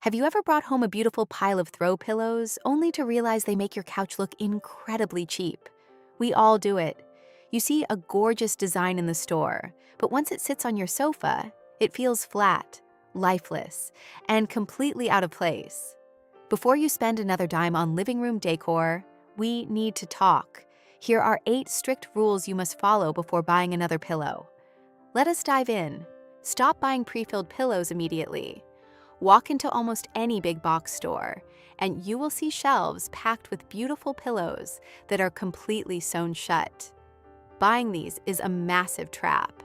Have you ever brought home a beautiful pile of throw pillows only to realize they make your couch look incredibly cheap? We all do it. You see a gorgeous design in the store, but once it sits on your sofa, it feels flat, lifeless, and completely out of place. Before you spend another dime on living room decor, we need to talk. Here are 8 strict rules you must follow before buying another pillow. Let us dive in. Stop buying pre-filled pillows immediately. Walk into almost any big box store, and you will see shelves packed with beautiful pillows that are completely sewn shut. Buying these is a massive trap.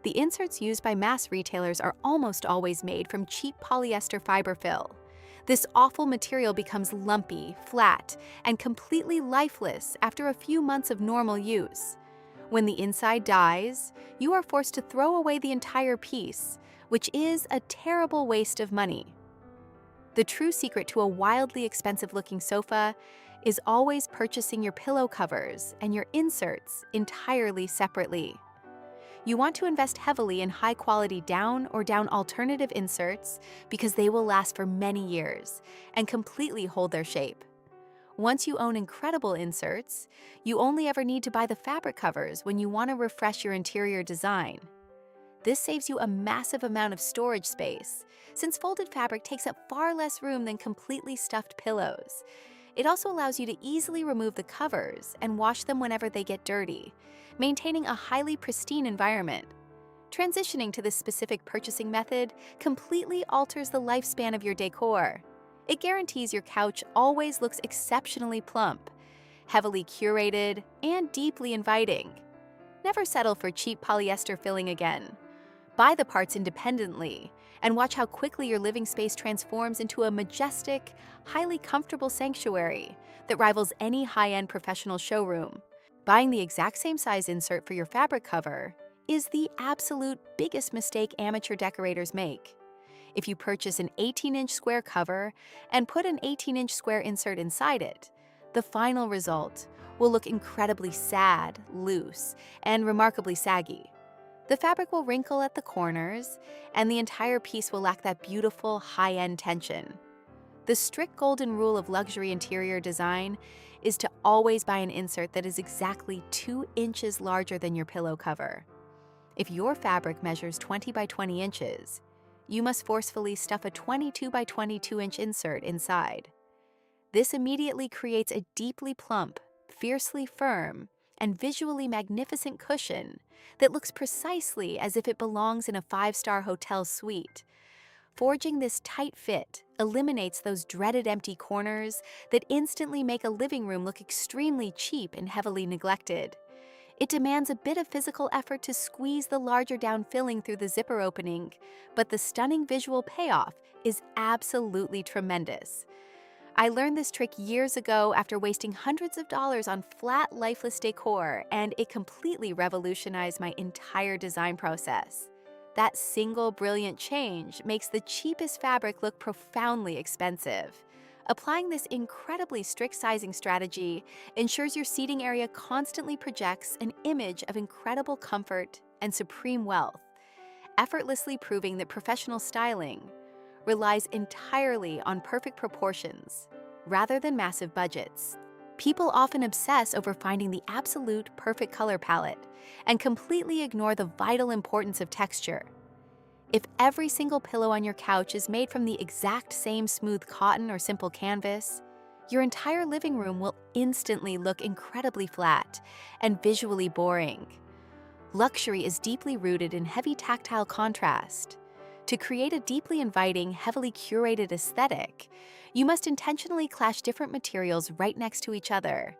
The inserts used by mass retailers are almost always made from cheap polyester fiber fill. This awful material becomes lumpy, flat, and completely lifeless after a few months of normal use. When the inside dies, you are forced to throw away the entire piece, which is a terrible waste of money. The true secret to a wildly expensive-looking sofa is always purchasing your pillow covers and your inserts entirely separately. You want to invest heavily in high-quality down or down alternative inserts because they will last for many years and completely hold their shape. Once you own incredible inserts, you only ever need to buy the fabric covers when you want to refresh your interior design. This saves you a massive amount of storage space, since folded fabric takes up far less room than completely stuffed pillows. It also allows you to easily remove the covers and wash them whenever they get dirty, maintaining a highly pristine environment. Transitioning to this specific purchasing method completely alters the lifespan of your decor. It guarantees your couch always looks exceptionally plump, heavily curated, and deeply inviting. Never settle for cheap polyester filling again. Buy the parts independently and watch how quickly your living space transforms into a majestic, highly comfortable sanctuary that rivals any high-end professional showroom. Buying the exact same size insert for your fabric cover is the absolute biggest mistake amateur decorators make. If you purchase an 18-inch square cover and put an 18-inch square insert inside it, the final result will look incredibly sad, loose, and remarkably saggy. The fabric will wrinkle at the corners, and the entire piece will lack that beautiful, high-end tension. The strict golden rule of luxury interior design is to always buy an insert that is exactly 2 inches larger than your pillow cover. If your fabric measures 20 by 20 inches, you must forcefully stuff a 22 by 22 inch insert inside. This immediately creates a deeply plump, fiercely firm, and visually magnificent cushion that looks precisely as if it belongs in a 5-star hotel suite. Forging this tight fit eliminates those dreaded empty corners that instantly make a living room look extremely cheap and heavily neglected. It demands a bit of physical effort to squeeze the larger down filling through the zipper opening, but the stunning visual payoff is absolutely tremendous. I learned this trick years ago after wasting hundreds of dollars on flat, lifeless decor, and it completely revolutionized my entire design process. That single brilliant change makes the cheapest fabric look profoundly expensive. Applying this incredibly strict sizing strategy ensures your seating area constantly projects an image of incredible comfort and supreme wealth, effortlessly proving that professional styling relies entirely on perfect proportions rather than massive budgets. People often obsess over finding the absolute perfect color palette and completely ignore the vital importance of texture. If every single pillow on your couch is made from the exact same smooth cotton or simple canvas, your entire living room will instantly look incredibly flat and visually boring. Luxury is deeply rooted in heavy tactile contrast. To create a deeply inviting, heavily curated aesthetic, you must intentionally clash different materials right next to each other.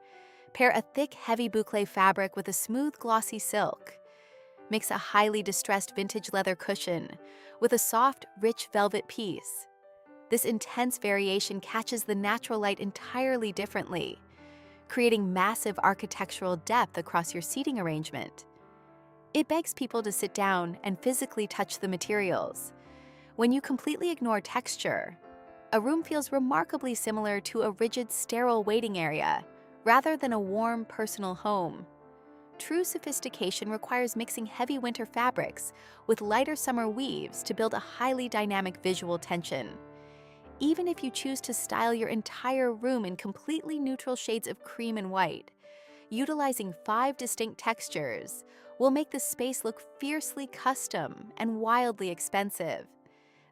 Pair a thick, heavy boucle fabric with a smooth, glossy silk. Mix a highly distressed vintage leather cushion with a soft, rich velvet piece. This intense variation catches the natural light entirely differently, creating massive architectural depth across your seating arrangement. It begs people to sit down and physically touch the materials. When you completely ignore texture, a room feels remarkably similar to a rigid, sterile waiting area, rather than a warm, personal home. True sophistication requires mixing heavy winter fabrics with lighter summer weaves to build a highly dynamic visual tension. even if you choose to style your entire room in completely neutral shades of cream and white. Utilizing 5 distinct textures will make the space look fiercely custom and wildly expensive.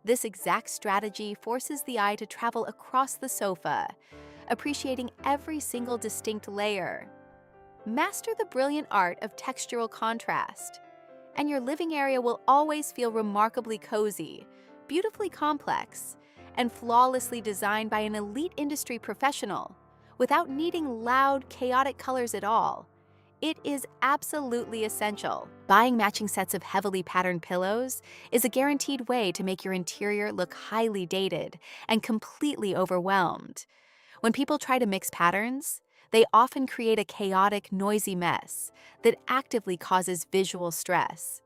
This exact strategy forces the eye to travel across the sofa, appreciating every single distinct layer. Master the brilliant art of textural contrast, and your living area will always feel remarkably cozy, beautifully complex, and flawlessly designed by an elite industry professional without needing loud, chaotic colors at all. It is absolutely essential. Buying matching sets of heavily patterned pillows is a guaranteed way to make your interior look highly dated and completely overwhelmed. When people try to mix patterns, they often create a chaotic, noisy mess that actively causes visual stress.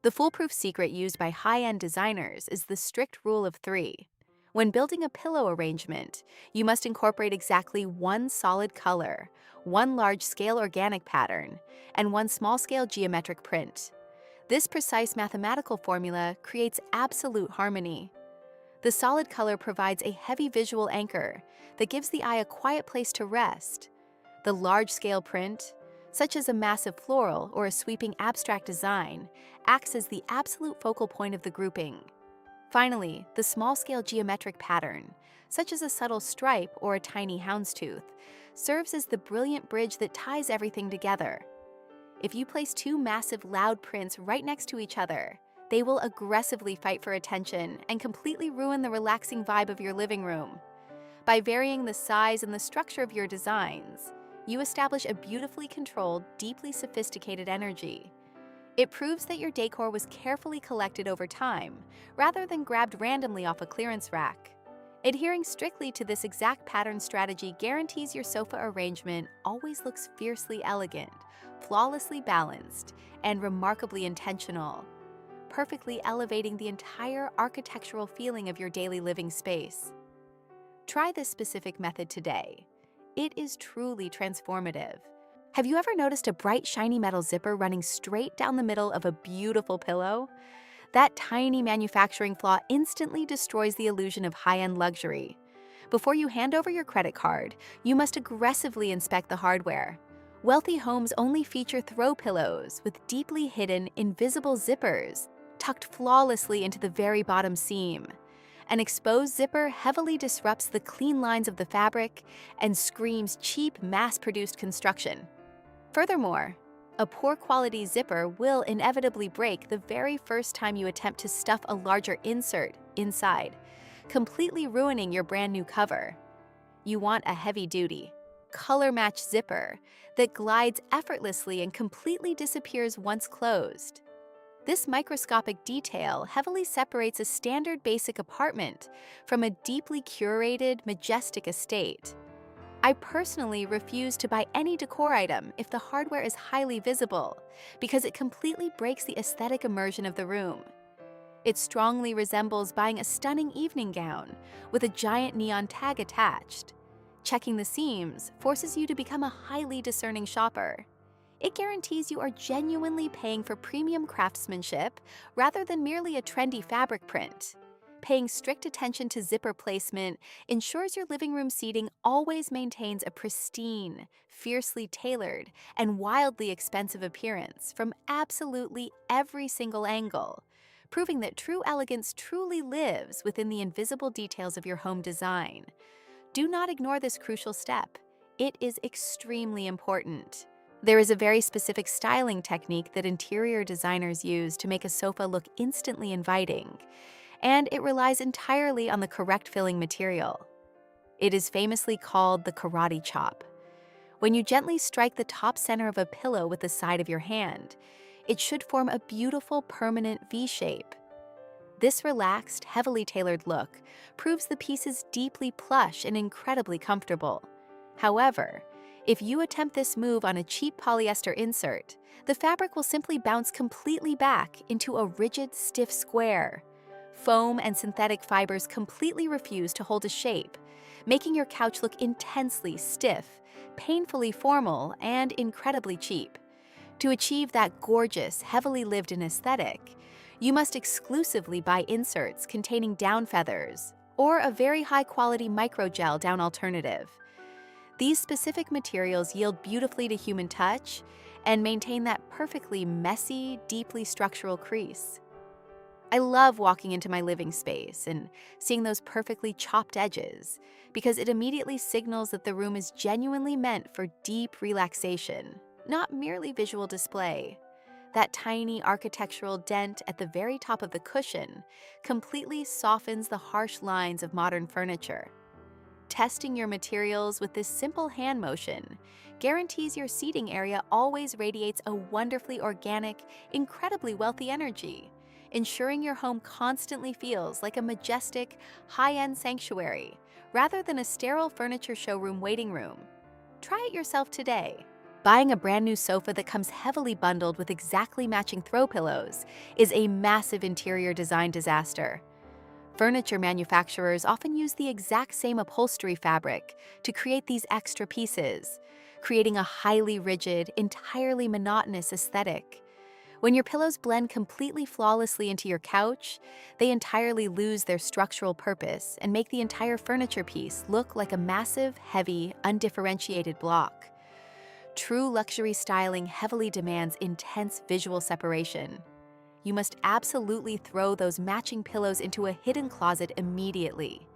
The foolproof secret used by high-end designers is the strict rule of 3. When building a pillow arrangement, you must incorporate exactly 1 solid color, 1 large-scale organic pattern, and 1 small-scale geometric print. This precise mathematical formula creates absolute harmony. The solid color provides a heavy visual anchor that gives the eye a quiet place to rest. The large-scale print, such as a massive floral or a sweeping abstract design, acts as the absolute focal point of the grouping. Finally, the small-scale geometric pattern, such as a subtle stripe or a tiny houndstooth, serves as the brilliant bridge that ties everything together. If you place 2 massive, loud prints right next to each other, they will aggressively fight for attention and completely ruin the relaxing vibe of your living room. By varying the size and the structure of your designs, you establish a beautifully controlled, deeply sophisticated energy. It proves that your decor was carefully collected over time, rather than grabbed randomly off a clearance rack. Adhering strictly to this exact pattern strategy guarantees your sofa arrangement always looks fiercely elegant, flawlessly balanced, and remarkably intentional, perfectly elevating the entire architectural feeling of your daily living space. Try this specific method today. It is truly transformative. Have you ever noticed a bright, shiny metal zipper running straight down the middle of a beautiful pillow? That tiny manufacturing flaw instantly destroys the illusion of high-end luxury. Before you hand over your credit card, you must aggressively inspect the hardware. Wealthy homes only feature throw pillows with deeply hidden, invisible zippers tucked flawlessly into the very bottom seam. An exposed zipper heavily disrupts the clean lines of the fabric and screams cheap, mass-produced construction. Furthermore, a poor quality zipper will inevitably break the very first time you attempt to stuff a larger insert inside, completely ruining your brand new cover. You want a heavy-duty, color-matched zipper that glides effortlessly and completely disappears once closed. This microscopic detail heavily separates a standard basic apartment from a deeply curated, majestic estate. I personally refuse to buy any decor item if the hardware is highly visible, because it completely breaks the aesthetic immersion of the room. It strongly resembles buying a stunning evening gown with a giant neon tag attached. Checking the seams forces you to become a highly discerning shopper. It guarantees you are genuinely paying for premium craftsmanship rather than merely a trendy fabric print. Paying strict attention to zipper placement ensures your living room seating always maintains a pristine, fiercely tailored, and wildly expensive appearance from absolutely every single angle, proving that true elegance truly lives within the invisible details of your home design. Do not ignore this crucial step. It is extremely important. There is a very specific styling technique that interior designers use to make a sofa look instantly inviting, and it relies entirely on the correct filling material. It is famously called the karate chop. When you gently strike the top center of a pillow with the side of your hand, it should form a beautiful, permanent V shape. This relaxed, heavily tailored look proves the piece is deeply plush and incredibly comfortable. However, if you attempt this move on a cheap polyester insert, the fabric will simply bounce completely back into a rigid, stiff square. Foam and synthetic fibers completely refuse to hold a shape, making your couch look intensely stiff, painfully formal, and incredibly cheap. To achieve that gorgeous, heavily lived-in aesthetic, you must exclusively buy inserts containing down feathers, or a very high-quality microgel down alternative. These specific materials yield beautifully to human touch and maintain that perfectly messy, deeply structural crease. I love walking into my living space and seeing those perfectly chopped edges because it immediately signals that the room is genuinely meant for deep relaxation, not merely visual display. That tiny architectural dent at the very top of the cushion completely softens the harsh lines of modern furniture. Testing your materials with this simple hand motion guarantees your seating area always radiates a wonderfully organic, incredibly wealthy energy, ensuring your home constantly feels like a majestic, high-end sanctuary rather than a sterile furniture showroom waiting room. Try it yourself today. Buying a brand new sofa that comes heavily bundled with exactly matching throw pillows is a massive interior design disaster. Furniture manufacturers often use the exact same upholstery fabric to create these extra pieces, creating a highly rigid, entirely monotonous aesthetic. When your pillows blend completely flawlessly into your couch, they entirely lose their structural purpose and make the entire furniture piece look like a massive, heavy, undifferentiated block. True luxury styling heavily demands intense visual separation. You must absolutely throw those matching pillows into a hidden closet immediately.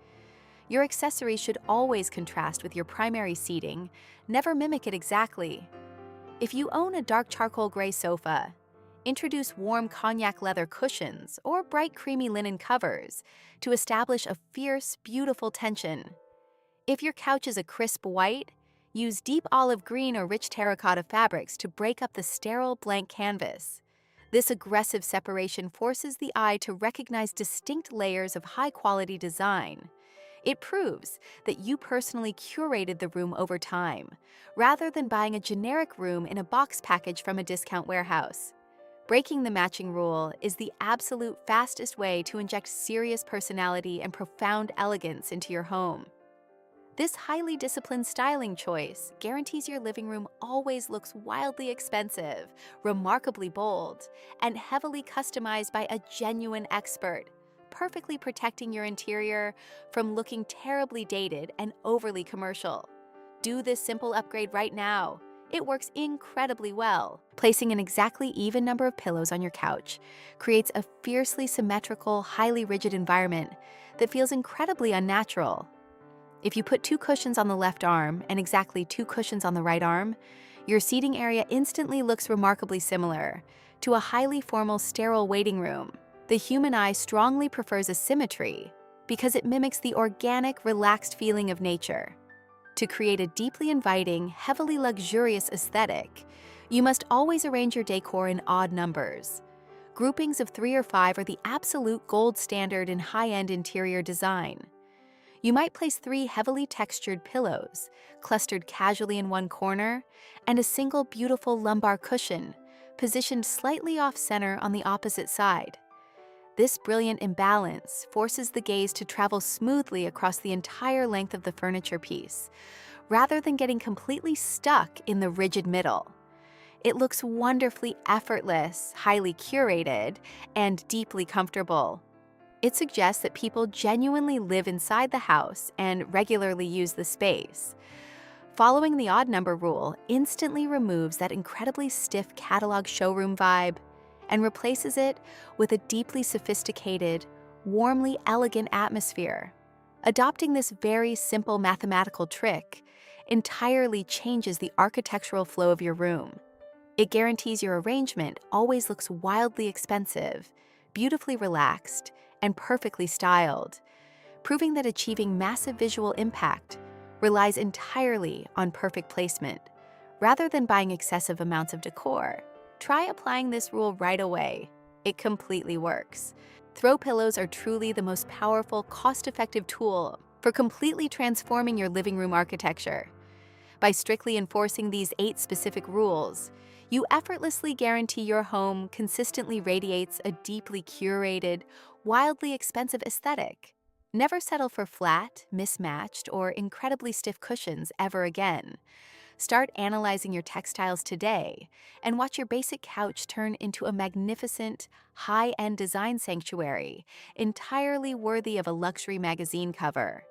Your accessories should always contrast with your primary seating, never mimic it exactly. If you own a dark charcoal gray sofa, introduce warm cognac leather cushions or bright creamy linen covers to establish a fierce, beautiful tension. If your couch is a crisp white, use deep olive green or rich terracotta fabrics to break up the sterile blank canvas. This aggressive separation forces the eye to recognize distinct layers of high-quality design. It proves that you personally curated the room over time, rather than buying a generic room in a box package from a discount warehouse. Breaking the matching rule is the absolute fastest way to inject serious personality and profound elegance into your home. This highly disciplined styling choice guarantees your living room always looks wildly expensive, remarkably bold, and heavily customized by a genuine expert, perfectly protecting your interior from looking terribly dated and overly commercial. Do this simple upgrade right now. It works incredibly well. Placing an exactly even number of pillows on your couch creates a fiercely symmetrical, highly rigid environment that feels incredibly unnatural. If you put 2 cushions on the left arm and exactly 2 cushions on the right arm, your seating area instantly looks remarkably similar to a highly formal sterile waiting room. The human eye strongly prefers asymmetry because it mimics the organic, relaxed feeling of nature. To create a deeply inviting, heavily luxurious aesthetic, you must always arrange your decor in odd numbers. Groupings of 3 or 5 are the absolute gold standard in high-end interior design. You might place 3 heavily textured pillows, clustered casually in one corner, and a single beautiful lumbar cushion, positioned slightly off-center on the opposite side. This brilliant imbalance forces the gaze to travel smoothly across the entire length of the furniture piece, rather than getting completely stuck in the rigid middle. It looks wonderfully effortless, highly curated, and deeply comfortable. It suggests that people genuinely live inside the house and regularly use the space. Following the odd number rule instantly removes that incredibly stiff catalog showroom vibe and replaces it with a deeply sophisticated, warmly elegant atmosphere. Adopting this very simple mathematical trick entirely changes the architectural flow of your room. It guarantees your arrangement always looks wildly expensive, beautifully relaxed, and perfectly styled, proving that achieving massive visual impact relies entirely on perfect placement, rather than buying excessive amounts of decor. Try applying this rule right away. It completely works. Throw pillows are truly the most powerful, cost-effective tool for completely transforming your living room architecture. By strictly enforcing these 8 specific rules, you effortlessly guarantee your home consistently radiates a deeply curated, wildly expensive aesthetic. Never settle for flat, mismatched, or incredibly stiff cushions ever again. Start analyzing your textiles today and watch your basic couch turn into a magnificent, high-end design sanctuary, entirely worthy of a luxury magazine cover.